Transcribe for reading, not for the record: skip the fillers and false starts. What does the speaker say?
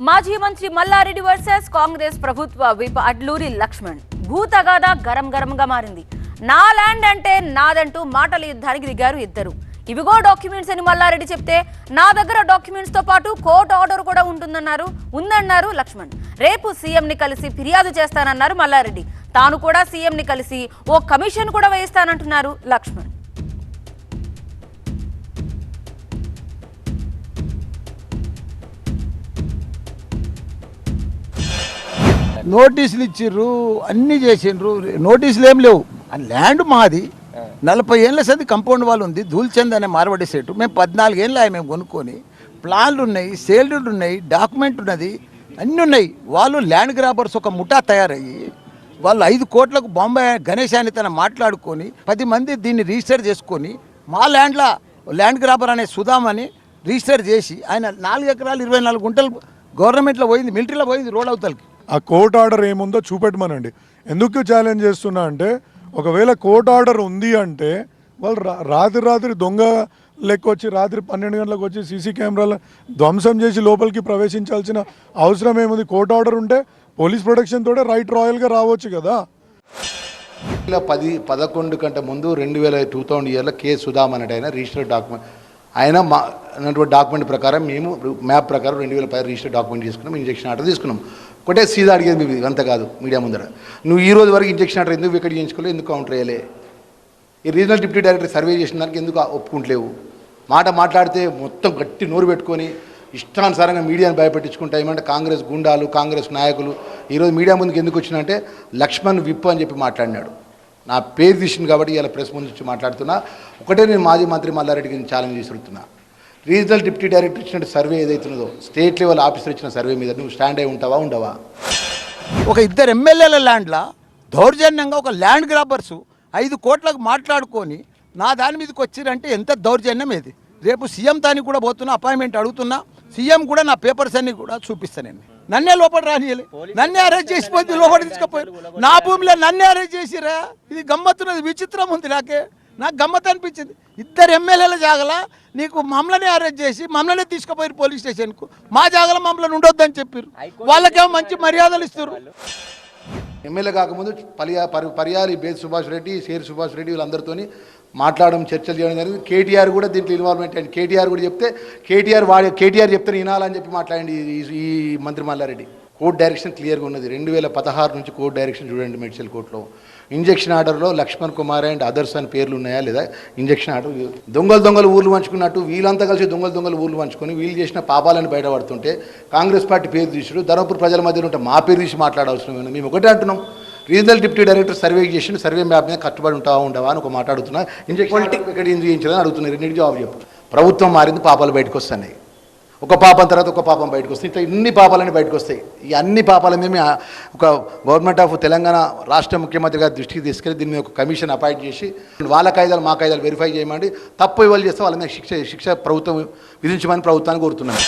మాజీ మంత్రి మల్లారెడ్డి వర్సెస్ కాంగ్రెస్ ప్రభుత్వ విప్ అడ్లూరి లక్ష్మణ్ భూతగాదా గరంగా మారింది. నా ల్యాండ్ అంటే నాదంటూ మాటల యుద్ధానికి దిగారు ఇద్దరు. ఇవిగో డాక్యుమెంట్స్ అని మల్లారెడ్డి చెప్తే నా దగ్గర డాక్యుమెంట్స్ తో పాటు కోర్టు ఆర్డర్ కూడా ఉందన్నారు లక్ష్మణ్. రేపు సీఎం ని కలిసి ఫిర్యాదు చేస్తానన్నారు మల్లారెడ్డి. తాను కూడా సీఎం ని కలిసి ఓ కమిషన్ కూడా వేయిస్తానంటున్నారు లక్ష్మణ్. నోటీసులు ఇచ్చిర్రు, అన్నీ చేసిండ్రు, నోటీసులు ఏం లేవు. ఆ ల్యాండ్ మాది, 40 ఏళ్ళ సది కంపౌండ్ వాళ్ళు ఉంది. ధూల్చంద్ అనే మార్వాడి సెట్. మేము 14 ఏళ్ళు మేము కొనుక్కొని ప్లాన్లు ఉన్నాయి, సేల్డ్ ఉన్నాయి, డాక్యుమెంట్ ఉన్నది, అన్నీ ఉన్నాయి. వాళ్ళు ల్యాండ్ గ్రాబర్స్ ఒక ముఠా తయారయ్యి వాళ్ళు 5 కోట్లకు బాంబే గణేశాన్ని తన మాట్లాడుకొని 10 మంది దీన్ని రిజిస్టర్ చేసుకొని మా ల్యాండ్ గ్రాబర్ అనే సుధామ్ అని రిజిస్టర్ చేసి ఆయన 4 ఎకరాలు 24 గుంటలు గవర్నమెంట్లో పోయింది, మిలిటరీలో పోయింది రోడ్ అవతలకి. ఆ కోర్టు ఆర్డర్ ఏముందో చూపెట్టమనండి. ఎందుకు ఛాలెంజ్ చేస్తున్నా అంటే ఒకవేళ కోర్టు ఆర్డర్ ఉంది అంటే వాళ్ళు రాత్రి దొంగ లెక్క వచ్చి రాత్రి 12 గంటలకు వచ్చి సీసీ కెమెరాలు ధ్వంసం చేసి లోపలికి ప్రవేశించాల్సిన అవసరం ఏముంది? కోర్టు ఆర్డర్ ఉంటే పోలీస్ ప్రొటెక్షన్ తోటే రైట్ రాయల్గా రావచ్చు కదా. 11 కంటే ముందు 2000 ఇయర్లో కే సుధామ్ అన్నట్టు ఆయన రిజిస్టర్డ్ డాక్యుమెంట్ ఆయన అన్నటువంటి డాక్యుమెంట్ ప్రకారం మేము మ్యాప్ ప్రకారం 2010 రిజిస్టర్డ్ డాక్యుమెంట్ తీసుకున్నాం, ఇంజక్షన్ ఆర్డర్ తీసుకున్నాం. ఒకటే సీదా అడిగేది మేము ఇదంతా కాదు మీడియా ముందర. నువ్వు ఈ రోజు వరకు ఇంజక్షన్ ఆర్డర్ ఎందుకు ఇక్కడ చేయించుకోలేదు, ఎందుకు కౌంటర్ వేయలే? ఈ రీజనల్ డిప్యూటీ డైరెక్టర్ సర్వే చేసిన దానికి ఎందుకు ఒప్పుకుంటలేవు? మాట్లాడితే మొత్తం గట్టి నోరు పెట్టుకొని ఇష్టానుసారంగా మీడియాను భయపెట్టించుకుంటా. ఏమంటే కాంగ్రెస్ గుండాలు, కాంగ్రెస్ నాయకులు ఈరోజు మీడియా ముందుకు ఎందుకు వచ్చినంటే లక్ష్మణ్ విప్ అని చెప్పి మాట్లాడినాడు. నా పేరు తీసింది కాబట్టి ఇలా ప్రెస్ ముందు వచ్చి మాట్లాడుతున్నా. ఒకటే నేను మాజీ మంత్రి మల్లారెడ్డికి ఛాలెంజ్ చేస్తున్నా. రీజనల్ డిప్యూటీ డైరెక్టర్ ఇచ్చిన సర్వే ఏదైతున్నదో స్టేట్ లెవెల్ ఆఫీసర్ ఇచ్చిన సర్వే మీద నువ్వు స్టాండ్ అయి ఉంటావా, ఉండవా? ఒక 2 ఎమ్మెల్యేల ల్యాండ్లా దౌర్జన్యంగా ఒక ల్యాండ్ గ్రాబర్సు 5 కోట్లకు మాట్లాడుకొని నా దాని మీదకి వచ్చిరంటే ఎంత దౌర్జన్యం ఏది? రేపు సీఎం దానికి కూడా పోతున్నా, అపాయింట్మెంట్ అడుగుతున్నా. సీఎం కూడా నా పేపర్స్ అన్ని కూడా చూపిస్తాను. నన్నే లోపల రానియలే, నన్నే అరెస్ట్ చేసిపోతే లోపల తీసుకుపోయారు. నా భూమిలో నన్నే అరెస్ట్ చేసిరా? ఇది గమ్మత్తున్నది, విచిత్రం ఉంది. నాకు గమ్మత్ అనిపించింది. 2 ఎమ్మెల్యేల జాగల నీకు మమ్మల్ని అరెస్ట్ చేసి మమ్మల్ని తీసుకుపోయారు పోలీస్ స్టేషన్కు. మా జాగల మమ్మల్ని ఉండొద్దని చెప్పారు. వాళ్ళకేమో మంచి మర్యాదలు ఇస్తారు. ఎమ్మెల్యే కాకముందు పరియాలి బేద్ సుభాష్ రెడ్డి, షేర్ సుభాష్ రెడ్డి వీళ్ళందరితో మాట్లాడడం, చర్చలు చేయడం జరిగింది. కేటీఆర్ కూడా దీంట్లో ఇన్వాల్వ్మెంట్ అయ్యింది. కేటీఆర్ కూడా చెప్తే కేటీఆర్ చెప్తే వినాలని చెప్పి మాట్లాడండి ఈ మంత్రి మల్లారెడ్డి. కోర్టు డైరెక్షన్ క్లియర్గా ఉన్నది. 2016 నుంచి కోర్టు డైరెక్షన్ చూడండి. మెడికల్ కోర్టులో ఇంజక్షన్ ఆర్డర్లో లక్ష్మణ్ కుమార్ అండ్ అదర్స్ అని పేర్లు ఉన్నాయా లేదా? ఇంజక్షన్ ఆర్డర్ దొంగలు ఊర్లు పంచుకున్నట్టు వీళ్ళంతా కలిసి దొంగలు ఊర్లు పంచుకొని వీళ్ళు చేసిన పాపాలను బయటపడుతుంటే కాంగ్రెస్ పార్టీ పేరు తీసుడు ధర్మపురి ప్రజల మధ్యలో ఉంటే మా పేరు తీసి మాట్లాడవసరం ఏమైనా? మేము ఒకటే అంటున్నాం, రీజనల్ డిప్యూటీ డైరెక్టర్ సర్వే చేసి సర్వే మ్యాప్ మీద కట్టుబడి ఉండవా అని ఒక మాట్లాడుతున్నా. ఇంజక్షన్ ఎక్కడ చేయించాలని అడుగుతున్నారు. రెండింటి జవాబు చెప్పు. ప్రభుత్వం మారింది, పాపాలు బయటకు వస్తున్నాయి. ఒక పాపం తర్వాత ఒక పాపం బయటకు వస్తాయి. ఇట్లా ఇన్ని పాపాలన్నీ బయటకు వస్తాయి. ఈ అన్ని పాపాల మేము ఒక గవర్నమెంట్ ఆఫ్ తెలంగాణ రాష్ట్ర ముఖ్యమంత్రి గారి దృష్టికి తీసుకెళ్ళి దీని మీద ఒక కమిషన్ అపాయింట్ చేసి వాళ్ళ కాయిదాలు మా కాయిదాలు వెరిఫై చేయమండి. తప్పు ఇవ్వాలి చేస్తే వాళ్ళ మీద శిక్ష ప్రభుత్వం విధించమని ప్రభుత్వాన్ని కోరుతున్నాను.